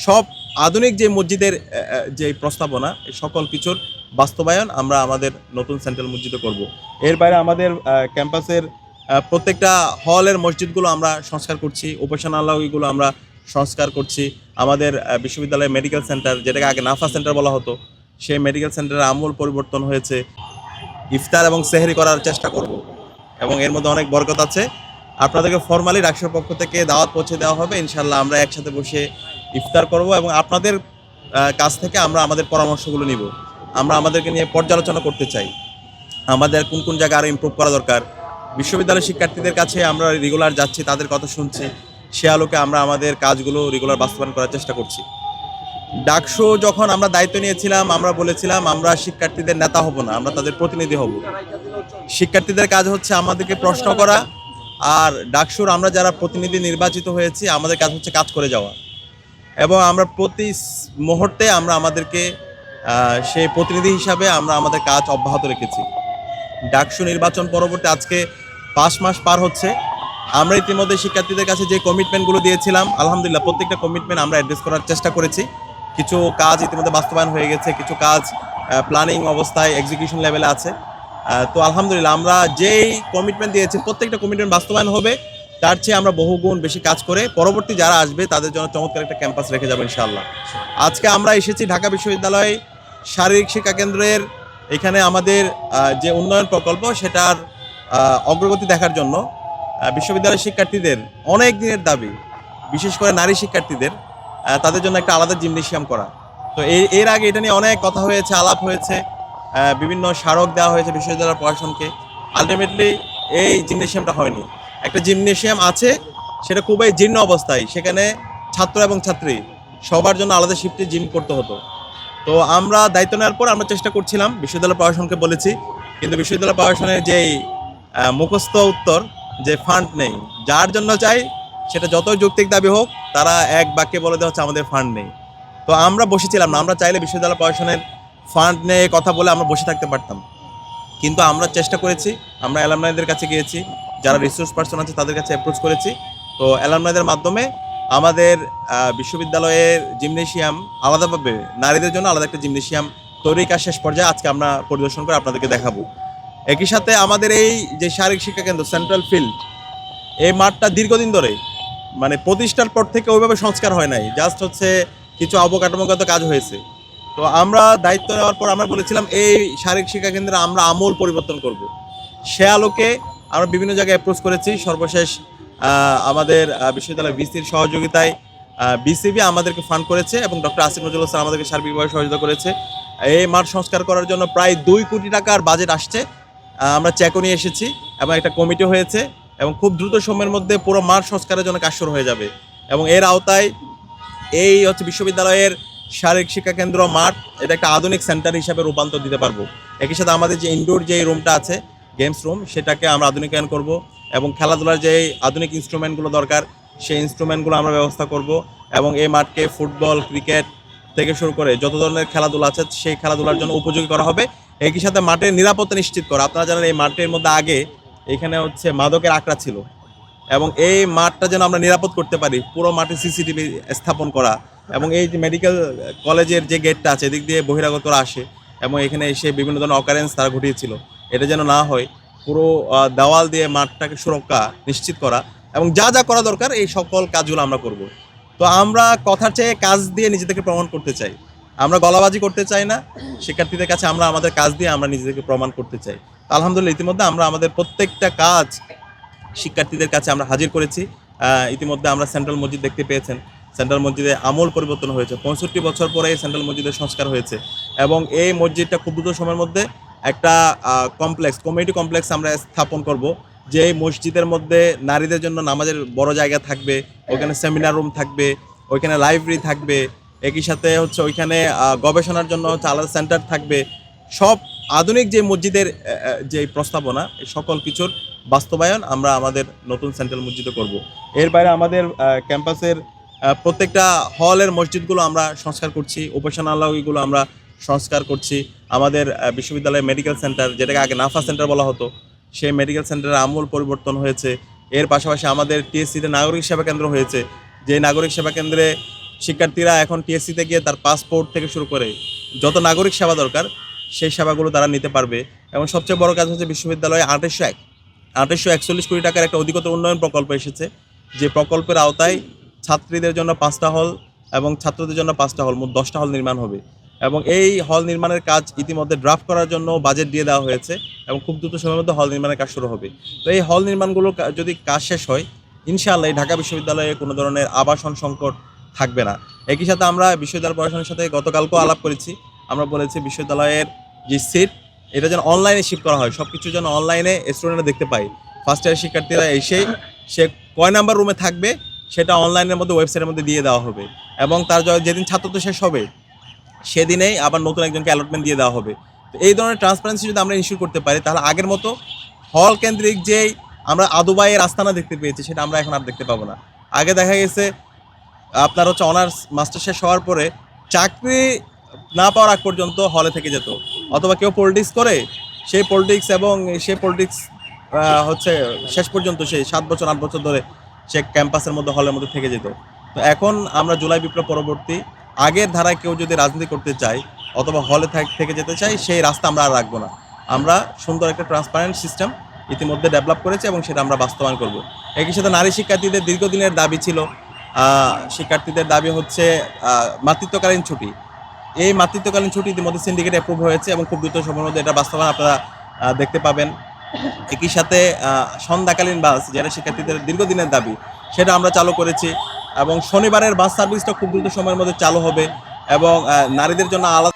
সব আধুনিক যে মসজিদের যে প্রস্তাবনা এই সকল কিছুর বাস্তবায়ন আমরা আমাদের নতুন সেন্ট্রাল মসজিদে করব। এর বাইরে আমাদের ক্যাম্পাসের প্রত্যেকটা হলের মসজিদগুলো আমরা সংস্কার করছি, উপাসনালয়গুলো আমরা সংস্কার করছি। আমাদের বিশ্ববিদ্যালয়ের মেডিকেল সেন্টার, যেটাকে আগে নাফা সেন্টার বলা হতো, সেই মেডিকেল সেন্টারের আমূল পরিবর্তন হয়েছে। ইফতার এবং সেহরি করার চেষ্টা করব এবং এর মধ্যে অনেক বরকত আছে। আপনাদেরকে ফরমালি ডাকসুর পক্ষ থেকে দাওয়াত পৌঁছে দেওয়া হবে। ইনশাল্লাহ আমরা একসাথে বসে ইফতার করব এবং আপনাদের কাছ থেকে আমরা আমাদের পরামর্শগুলো নিব। আমরা আমাদেরকে নিয়ে পর্যালোচনা করতে চাই, আমাদের কোন কোন জায়গায় আরও ইমপ্রুভ করা দরকার। বিশ্ববিদ্যালয়ের শিক্ষার্থীদের কাছে আমরা রেগুলার যাচ্ছি, তাদের কথা শুনছি, সে আলোকে আমরা আমাদের কাজগুলো রেগুলার বাস্তবায়ন করার চেষ্টা করছি। ডাকসু যখন আমরা দায়িত্ব নিয়েছিলাম, আমরা বলেছিলাম আমরা শিক্ষার্থীদের নেতা হব না, আমরা তাদের প্রতিনিধি হব। শিক্ষার্থীদের কাজ হচ্ছে আমাদেরকে প্রশ্ন করা, আর ডাকসুর আমরা যারা প্রতিনিধি নির্বাচিত হয়েছি আমাদের কাজ হচ্ছে কাজ করে যাওয়া। এবং আমরা প্রতি মুহূর্তে আমরা আমাদেরকে সেই প্রতিনিধি হিসাবে আমরা আমাদের কাজ অব্যাহত রেখেছি। ডাকসু নির্বাচন পরবর্তী আজকে 5 মাস পার হচ্ছে। আমরা ইতিমধ্যে শিক্ষার্থীদের কাছে যে কমিটমেন্টগুলো দিয়েছিলাম, আলহামদুলিল্লাহ প্রত্যেকটা কমিটমেন্ট আমরা অ্যাড্রেস করার চেষ্টা করেছি। কিছু কাজ ইতিমধ্যে বাস্তবায়ন হয়ে গেছে, কিছু কাজ প্ল্যানিং অবস্থায় এক্সিকিউশন লেভেলে আছে। তো আলহামদুলিল্লাহ আমরা যেই কমিটমেন্ট দিয়েছি প্রত্যেকটা কমিটমেন্ট বাস্তবায়ন হবে। তার চেয়ে আমরা বহুগুণ বেশি কাজ করে পরবর্তী যারা আসবে তাদের জন্য চমৎকার একটা ক্যাম্পাস রেখে যাবো ইনশাআল্লাহ। আজকে আমরা এসেছি ঢাকা বিশ্ববিদ্যালয় শারীরিক শিক্ষা কেন্দ্রের এখানে আমাদের যে উন্নয়ন প্রকল্প সেটার অগ্রগতি দেখার জন্য। বিশ্ববিদ্যালয়ের শিক্ষার্থীদের অনেক দিনের দাবি, বিশেষ করে নারী শিক্ষার্থীদের তাদের জন্য একটা আলাদা জিমনেশিয়াম করা। তো এর আগে এটা নিয়ে অনেক কথা হয়েছে, আলাপ হয়েছে, বিভিন্ন স্মারক দেওয়া হয়েছে বিশ্ববিদ্যালয়ের প্রশাসনকে। আলটিমেটলি এই জিমনেশিয়ামটা হয়নি। একটা জিমনেশিয়াম আছে, সেটা খুবই জীর্ণ অবস্থায়, সেখানে ছাত্র এবং ছাত্রী সবার জন্য আলাদা শিফটে জিম করতে হতো। তো আমরা দায়িত্ব নেওয়ার পর আমরা চেষ্টা করছিলাম, বিশ্ববিদ্যালয় প্রশাসনকে বলেছি, কিন্তু বিশ্ববিদ্যালয় প্রশাসনের যেই মুখস্থ উত্তর যে ফান্ড নেই, যার জন্য চাই সেটা যতই যৌক্তিক দাবি হোক তারা এক বাক্যে বলে দেওয়া হচ্ছে আমাদের ফান্ড নেই। তো আমরা বসেছিলাম না, আমরা চাইলে বিশ্ববিদ্যালয় প্রশাসনের ফান্ড নিয়ে কথা বলে আমরা বসে থাকতে পারতাম, কিন্তু আমরা চেষ্টা করেছি। আমরা অ্যালামনাইদের কাছে গিয়েছি, যারা রিসোর্স পার্সন আছে তাদের কাছে অ্যাপ্রোচ করেছি। তো অ্যালামনাইদের মাধ্যমে আমাদের বিশ্ববিদ্যালয়ের জিমনেশিয়াম আলাদাভাবে নারীদের জন্য আলাদা একটা জিমনেশিয়াম তৈরির কাজ শেষ পর্যায়ে আজকে আমরা পরিদর্শন করে আপনাদেরকে দেখাবো। একই সাথে আমাদের এই যে শারীরিক শিক্ষা কেন্দ্র সেন্ট্রাল ফিল্ড, এই মাঠটা দীর্ঘদিন ধরে মানে প্রতিষ্ঠার পর থেকে ওইভাবে সংস্কার হয় নাই, জাস্ট হচ্ছে কিছু অবকাঠামোগত কাজ হয়েছে। তো আমরা দায়িত্ব নেওয়ার পর আমরা বলেছিলাম এই শারীরিক শিক্ষা কেন্দ্রে আমরা আমূল পরিবর্তন করব। সে আলোকে আমরা বিভিন্ন জায়গায় অ্যাপ্রোচ করেছি। সর্বশেষ আমাদের বিশ্ববিদ্যালয় ভিসির সহযোগিতায় বিসিবি আমাদেরকে ফান্ড করেছে এবং ডক্টর আসিফ নজরুল স্যার আমাদেরকে সার্বিকভাবে সহযোগিতা করেছে। এই মাঠ সংস্কার করার জন্য প্রায় 2 কোটি টাকার বাজেট আসছে। আমরা চেকও নিয়ে এসেছি এবং একটা কমিটি হয়েছে এবং খুব দ্রুত সময়ের মধ্যে পুরো মাঠ সংস্কারের জন্য কাজ শুরু হয়ে যাবে। এবং এর আওতায় এই হচ্ছে বিশ্ববিদ্যালয়ের শারীরিক শিক্ষা কেন্দ্র মাঠ, এটা একটা আধুনিক সেন্টার হিসাবে রূপান্তর দিতে পারবো। একই সাথে আমাদের যে ইনডোর যে রুমটা আছে গেমস রুম, সেটাকে আমরা আধুনিকায়ন করব এবং খেলাধুলার যে আধুনিক ইনস্ট্রুমেন্টগুলো দরকার সেই ইনস্ট্রুমেন্টগুলো আমরা ব্যবস্থা করব এবং এই মাঠকে ফুটবল, ক্রিকেট থেকে শুরু করে যত ধরনের খেলাধুলা আছে সেই খেলাধুলার জন্য উপযোগী করা হবে। একই সাথে মাঠের নিরাপত্তা নিশ্চিত করা। আপনারা জানেন এই মাঠের মধ্যে আগে এখানে হচ্ছে মাদকের আখড়া ছিল এবং এই মাঠটা যেন আমরা নিরাপদ করতে পারি, পুরো মাঠে সিসিটিভি স্থাপন করা এবং এই যে মেডিকেল কলেজের যে গেটটা আছে এদিক দিয়ে বহিরাগতরা আসে এবং এখানে এসে বিভিন্ন ধরনের অকারেন্স তারা ঘটিয়েছিল, এটা যেন না হয়। পুরো দেওয়াল দিয়ে মাঠটাকে সুরক্ষা নিশ্চিত করা এবং যা যা করা দরকার এই সকল কাজগুলো আমরা করব। তো আমরা কথার চেয়ে কাজ দিয়ে নিজেদেরকে প্রমাণ করতে চাই, আমরা গলাবাজি করতে চাই না। শিক্ষার্থীদের কাছে আমরা আমাদের কাজ দিয়ে আমরা নিজেদেরকে প্রমাণ করতে চাই। আলহামদুলিল্লাহ ইতিমধ্যে আমরা আমাদের প্রত্যেকটা কাজ শিক্ষার্থীদের কাছে আমরা হাজির করেছি। ইতিমধ্যে আমরা সেন্ট্রাল মসজিদ দেখতে পেয়েছেন, সেন্ট্রাল মসজিদে আমূল পরিবর্তন হয়েছে। 65 বছর পরে এই সেন্ট্রাল মসজিদের সংস্কার হয়েছে এবং এই মসজিদটা খুব দ্রুত সময়ের মধ্যে একটা কমিউনিটি কমপ্লেক্স আমরা স্থাপন করব, যে মসজিদের মধ্যে নারীদের জন্য নামাজের বড় জায়গা থাকবে, ওইখানে সেমিনার রুম থাকবে, ওইখানে লাইব্রেরি থাকবে, একই সাথে হচ্ছে ওইখানে গবেষণার জন্য হচ্ছে আলাদা সেন্টার থাকবে। সব আধুনিক যে মসজিদের যে প্রস্তাবনা এই সকল কিছুর বাস্তবায়ন আমরা আমাদের নতুন সেন্ট্রাল মসজিদে করব। এর বাইরে আমাদের ক্যাম্পাসের প্রত্যেকটা হলের মসজিদগুলো আমরা সংস্কার করছি, উপাসনালয়গুলো আমরা সংস্কার করছি। আমাদের বিশ্ববিদ্যালয়ের মেডিকেল সেন্টার, যেটাকে আগে নাফা সেন্টার বলা হতো, সেই মেডিকেল সেন্টারের আমূল পরিবর্তন হয়েছে। এর পাশাপাশি আমাদের টিএসসিতে নাগরিক সেবা কেন্দ্র হয়েছে, যে নাগরিক সেবা কেন্দ্রে শিক্ষার্থীরা এখন টিএসসিতে গিয়ে তার পাসপোর্ট থেকে শুরু করে যত নাগরিক সেবা দরকার সেই সেবাগুলো তারা নিতে পারবে। এবং সবচেয়ে বড় কাজ হচ্ছে বিশ্ববিদ্যালয়ে 2841 কোটি টাকার একটা অধিকতর উন্নয়ন প্রকল্প এসেছে, যে প্রকল্পের আওতায় ছাত্রীদের জন্য 5টা হল এবং ছাত্রদের জন্য 5টা হল, মোট 10টা হল নির্মাণ হবে। এবং এই হল নির্মাণের কাজ ইতিমধ্যে ড্রাফট করার জন্য বাজেট দিয়ে দেওয়া হয়েছে এবং খুব দ্রুত সময়ের মধ্যে হল নির্মাণের কাজ শুরু হবে। তো এই হল নির্মাণগুলো যদি কাজ শেষ হয়, ইনশাআল্লাহ এই ঢাকা বিশ্ববিদ্যালয়ে কোনো ধরনের আবাসন সংকট থাকবে না। একই সাথে আমরা বিশ্ববিদ্যালয় প্রশাসনের সাথে গতকালকেও আলাপ করেছি। আমরা বলেছি বিশ্ববিদ্যালয়ের যে সিট, এটা যেন অনলাইনে শিফট করা হয়, সব কিছু যেন অনলাইনে স্টুডেন্টরা দেখতে পায়। ফার্স্ট ইয়ারের শিক্ষার্থীরা এসে সে কয় নাম্বার রুমে থাকবে সেটা অনলাইনের মধ্যে, ওয়েবসাইটের মধ্যে দিয়ে দেওয়া হবে। এবং তার যেদিন ছাত্রত্ব শেষ হবে সেদিনেই আবার নতুন একজনকে অ্যালটমেন্ট দিয়ে দেওয়া হবে। তো এই ধরনের ট্রান্সপারেন্সি যদি আমরা ইনশিওর করতে পারি, তাহলে আগের মতো হল কেন্দ্রিক যেই আমরা আদুবাইয়ের আস্তানা দেখতে পেয়েছি সেটা আমরা এখন আর দেখতে পাবো না। আগে দেখা গেছে আপনার হচ্ছে অনার্স মাস্টার শেষ হওয়ার পরে চাকরি না পাওয়ার আগ পর্যন্ত হলে থেকে যেত, অথবা কেউ পলিটিক্স করে সেই পলিটিক্স হচ্ছে শেষ পর্যন্ত সেই 7 বছর 8 বছর ধরে সে ক্যাম্পাসের মধ্যে, হলের মধ্যে থেকে যেত। তো এখন আমরা জুলাই বিপ্লব পরবর্তী আগের ধারায় কেউ যদি রাজনীতি করতে চায় অথবা হলে থেকে যেতে চাই, সেই রাস্তা আমরা আর রাখবো না। আমরা সুন্দর একটা ট্রান্সপারেন্ট সিস্টেম ইতিমধ্যে ডেভেলপ করেছি এবং সেটা আমরা বাস্তবায়ন করব। একই সাথে নারী শিক্ষার্থীদের দীর্ঘদিনের দাবি ছিল, শিক্ষার্থীদের দাবি হচ্ছে মাতৃত্বকালীন ছুটি। এই মাতৃত্বকালীন ছুটি ইতিমধ্যে সিন্ডিকেট অ্যাপ্রুভ হয়েছে এবং খুব দ্রুত সময়ের মধ্যে এটা বাস্তবায়ন আপনারা দেখতে পাবেন। একই সাথে সন্ধ্যাকালীন বাস, যেটা শিক্ষার্থীদের দীর্ঘদিনের দাবি, সেটা আমরা চালু করেছি এবং শনিবারের বাস সার্ভিসটা খুব দ্রুত সময়ের মধ্যে চালু হবে এবং নারীদের জন্য আলাদা